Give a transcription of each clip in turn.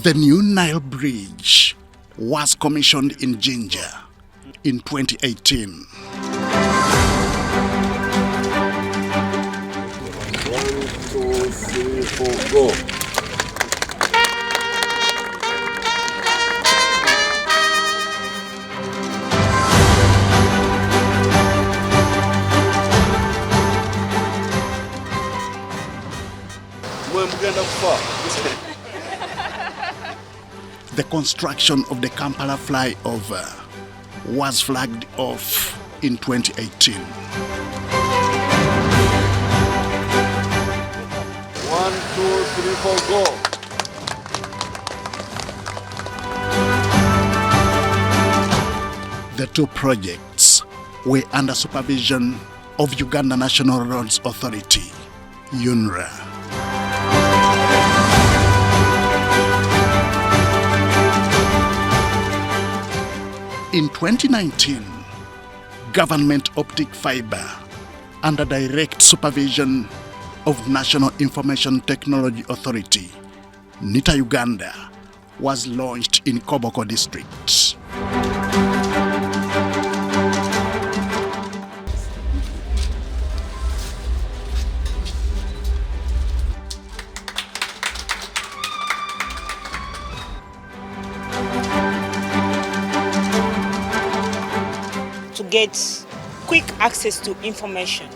The new Nile Bridge was commissioned in Jinja in 2018. 1, 2, 3, 4, go. The construction of the Kampala flyover was flagged off in 2018. 1, 2, 3, 4, go. The two projects were under supervision of Uganda National Roads Authority, UNRA. In 2019, government optic fiber, under direct supervision of National Information Technology Authority, NITA Uganda, was launched in Koboko district. To get quick access to information.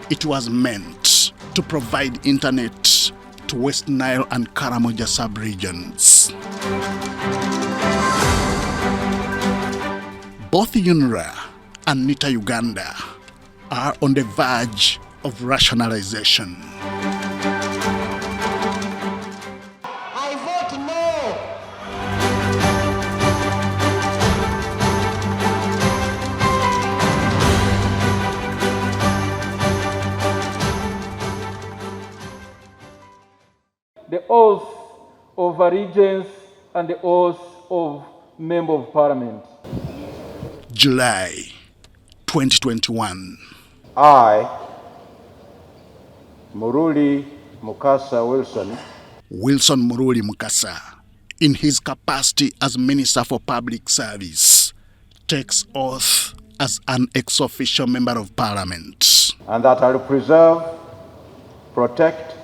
It was meant to provide internet to West Nile and Karamoja sub-regions. Both UNRA and NITA Uganda are on the verge of rationalization. I vote no. The oath of allegiance and the oath of Member of Parliament. July 2021. I, Muruli Mukasa Wilson, Wilson Muruli Mukasa, in his capacity as Minister for Public Service, takes oath as an ex-officio member of Parliament. and that I will preserve, protect,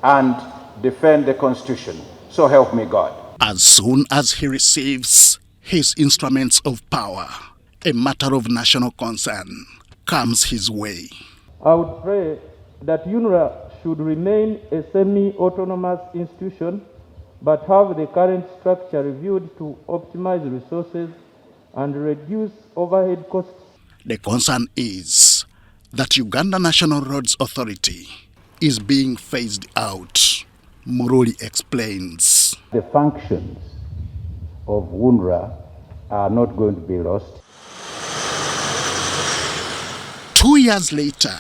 and defend the Constitution. So help me God. As soon as he receives his instruments of power, a matter of national concern comes his way. I would pray that UNRA should remain a semi-autonomous institution, but have the current structure reviewed to optimize resources and reduce overhead costs. The concern is that Uganda National Roads Authority is being phased out. Muruli explains. The functions of UNRWA are not going to be lost. 2 years later,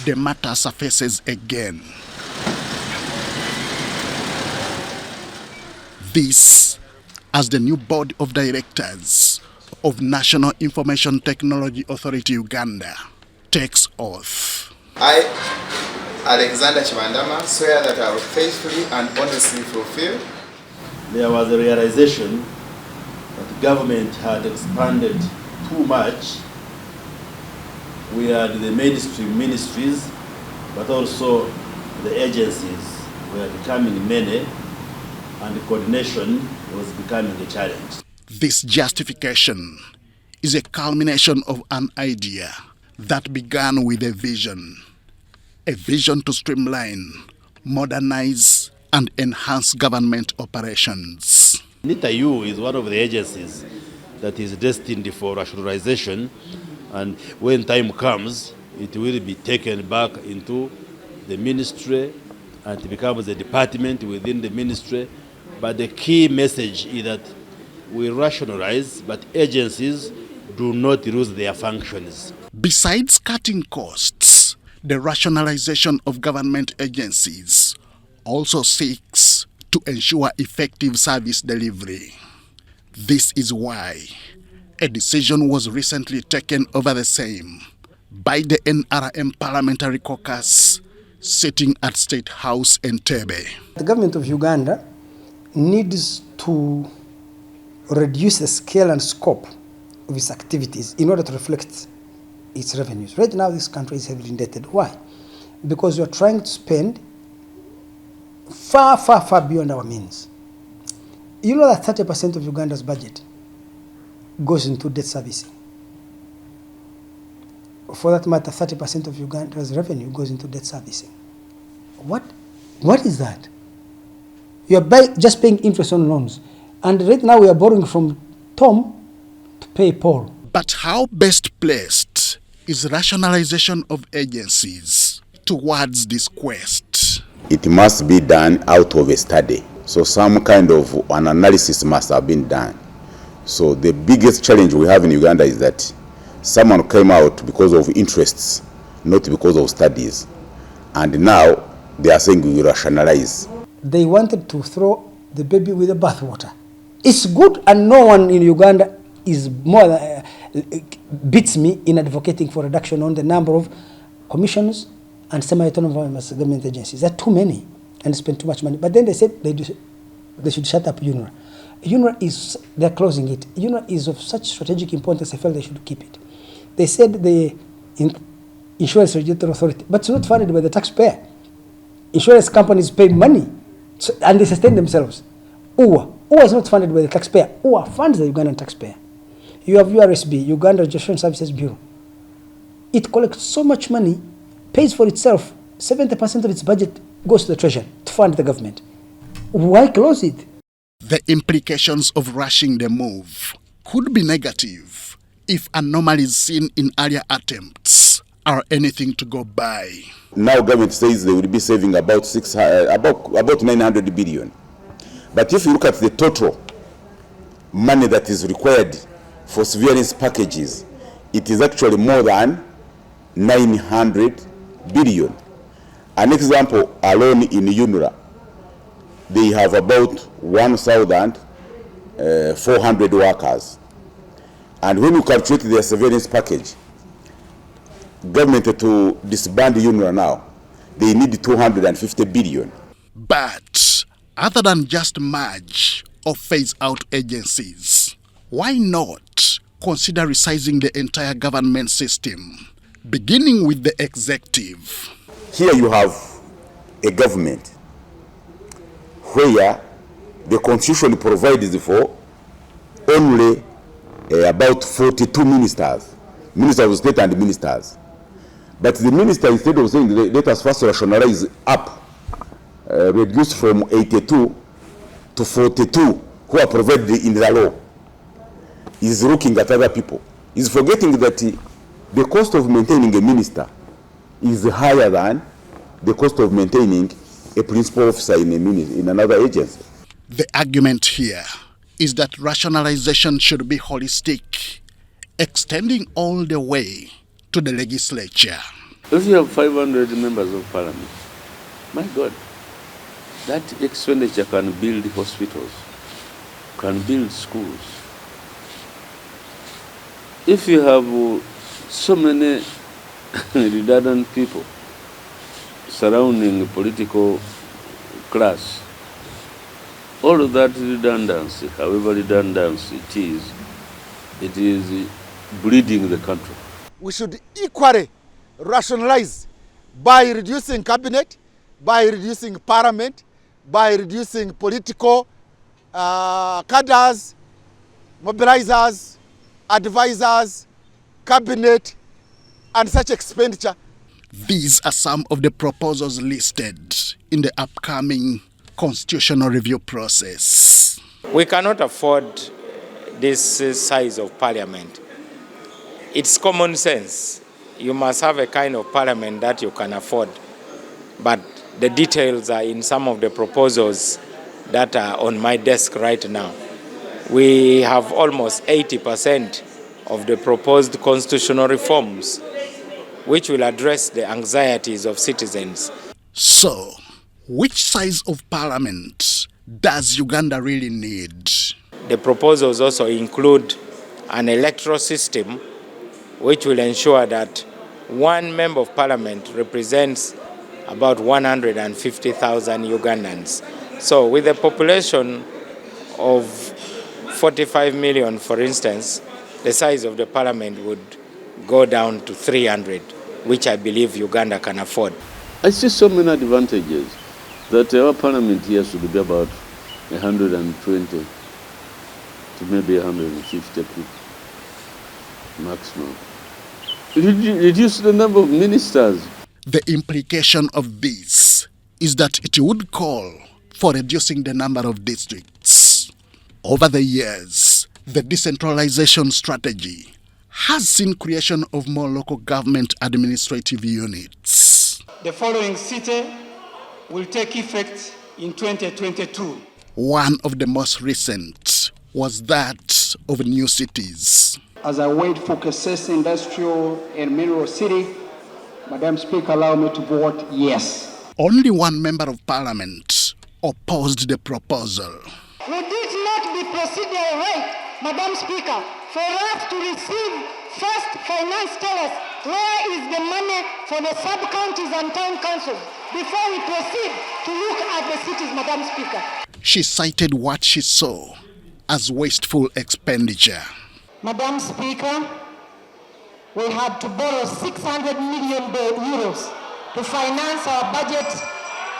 the matter surfaces again. This, as the new board of directors of National Information Technology Authority Uganda takes oath. I, Alexander Chibandama, swear that I will faithfully and honestly fulfill. There was a realization that the government had expanded too much. We had the mainstream ministries, but also the agencies were becoming many, and the coordination was becoming a challenge. This justification is a culmination of an idea that began with a vision to streamline, modernize, and enhance government operations. NITA-U is one of the agencies that is destined for rationalization, and when time comes, it will be taken back into the ministry and it becomes a department within the ministry. But the key message is that we rationalize, but agencies do not lose their functions. Besides cutting costs, the rationalization of government agencies also seeks to ensure effective service delivery. This is why a decision was recently taken over the same by the NRM Parliamentary Caucus sitting at State House Entebbe. The government of Uganda needs to reduce the scale and scope of its activities in order to reflect its revenues. Right now, this country is heavily indebted. Why? Because we are trying to spend far, far, far beyond our means. You know that 30% of Uganda's budget goes into debt servicing. For that matter, 30% of Uganda's revenue goes into debt servicing. What is that? You are just paying interest on loans. And right now we are borrowing from Tom to pay Paul. But how best placed is rationalization of agencies towards this quest? It must be done out of a study. So some kind of an analysis must have been done. So the biggest challenge we have in Uganda is that someone came out because of interests, not because of studies. And now they are saying we will rationalize. They wanted to throw the baby with the bathwater. It's good, and no one in Uganda is more beats me in advocating for reduction on the number of commissions and semi-autonomous government agencies. There are too many and spend too much money. But then they said they should shut up UNRA. UNRA they're closing it. UNRA is of such strategic importance, I felt they should keep it. They said the Insurance Regulatory Authority, but it's not funded by the taxpayer. Insurance companies pay money and they sustain themselves. UWA is not funded by the taxpayer. UWA funds the Ugandan taxpayer. You have URSB, Uganda Registration Services Bureau. It collects so much money, pays for itself. 70% of its budget goes to the treasury to fund the government. Why close it? The implications of rushing the move could be negative if anomalies seen in earlier attempts are anything to go by. Now government says they will be saving about 900 billion. But if you look at the total money that is required for surveillance packages, it is actually more than 900 billion. An example alone in UNRA, they have about 1,400 workers. And when you calculate their surveillance package, government to disband UNRA now, they need 250 billion. But other than just merge or phase out agencies, why not consider resizing the entire government system, beginning with the executive? Here you have a government where the constitution provides for only about 42 ministers of state and ministers. But the minister, instead of saying let us first rationalize up, reduced from 82 to 42 who are provided in the law, is looking at other people. Is forgetting that the cost of maintaining a minister is higher than the cost of maintaining a principal officer in another agency. The argument here is that rationalization should be holistic, extending all the way to the legislature. If you have 500 members of parliament, my God, that expenditure can build hospitals, can build schools. If you have so many redundant people surrounding the political class, all of that redundancy, however redundant it is bleeding the country. We should equally rationalize by reducing cabinet, by reducing parliament, by reducing political cadres, mobilizers, advisors, cabinet, and such expenditure. These are some of the proposals listed in the upcoming constitutional review process. We cannot afford this size of parliament. It's common sense. You must have a kind of parliament that you can afford. But the details are in some of the proposals that are on my desk right now. We have almost 80% of the proposed constitutional reforms, which will address the anxieties of citizens. So, which size of parliament does Uganda really need? The proposals also include an electoral system which will ensure that one member of parliament represents about 150,000 Ugandans. So with a population of 45 million, for instance, the size of the parliament would go down to 300, which I believe Uganda can afford. I see so many advantages that our parliament here should be about 120 to maybe 150 people maximum. Reduce the number of ministers. The implication of this is that it would call for reducing the number of districts. Over the years, the decentralization strategy has seen creation of more local government administrative units. The following city will take effect in 2022. One of the most recent was that of new cities. As I wait for Kasese Industrial and Mineral City, Madam Speaker, allow me to vote yes. Only one member of parliament opposed the proposal. Would it not be procedural right, Madam Speaker, for us to receive first finance tell us where is the money for the sub-counties and town councils before we proceed to look at the cities, Madam Speaker? She cited what she saw as wasteful expenditure. Madam Speaker, we had to borrow 600 million euros to finance our budget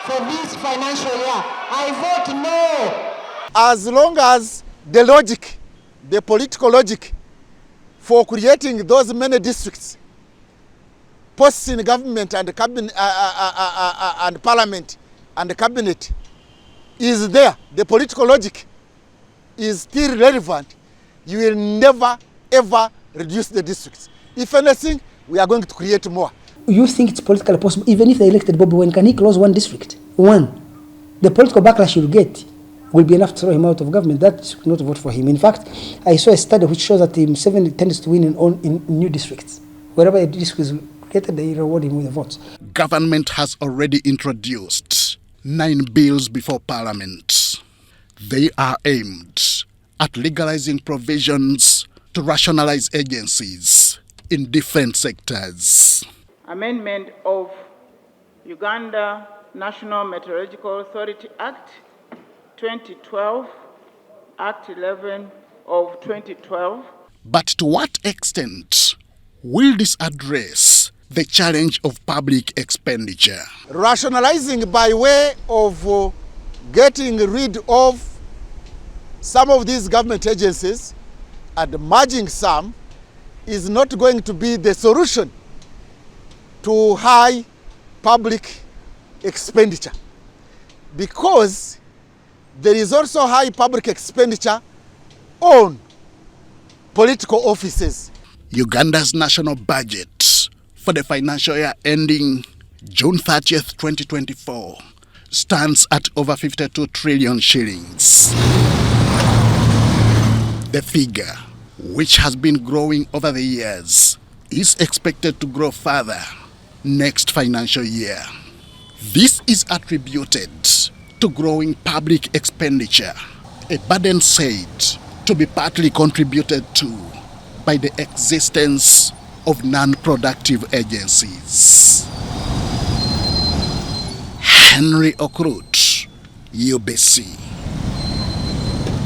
for this financial year. I vote no. As long as the logic, the political logic for creating those many districts, posts in government and cabinet and parliament and cabinet is there, the political logic is still relevant, you will never ever reduce the districts. If anything, we are going to create more. You think it's politically possible, even if they elected Bobby Wine, can he close one district? One. The political backlash he'll get will be enough to throw him out of government. That should not vote for him. In fact, I saw a study which shows that Museveni tends to win in new districts. Wherever a district is created, they reward him with the votes. Government has already introduced 9 bills before Parliament. They are aimed at legalizing provisions to rationalize agencies in different sectors. Amendment of Uganda National Meteorological Authority Act 2012, Act 11 of 2012. But to what extent will this address the challenge of public expenditure? Rationalizing by way of getting rid of some of these government agencies and merging some is not going to be the solution to high public expenditure, because there is also high public expenditure on political offices. Uganda's national budget for the financial year ending June 30th, 2024 stands at over 52 trillion shillings. The figure, which has been growing over the years, is expected to grow further next financial year. This is attributed to growing public expenditure, a burden said to be partly contributed to by the existence of non-productive agencies. Henry Okurut, UBC.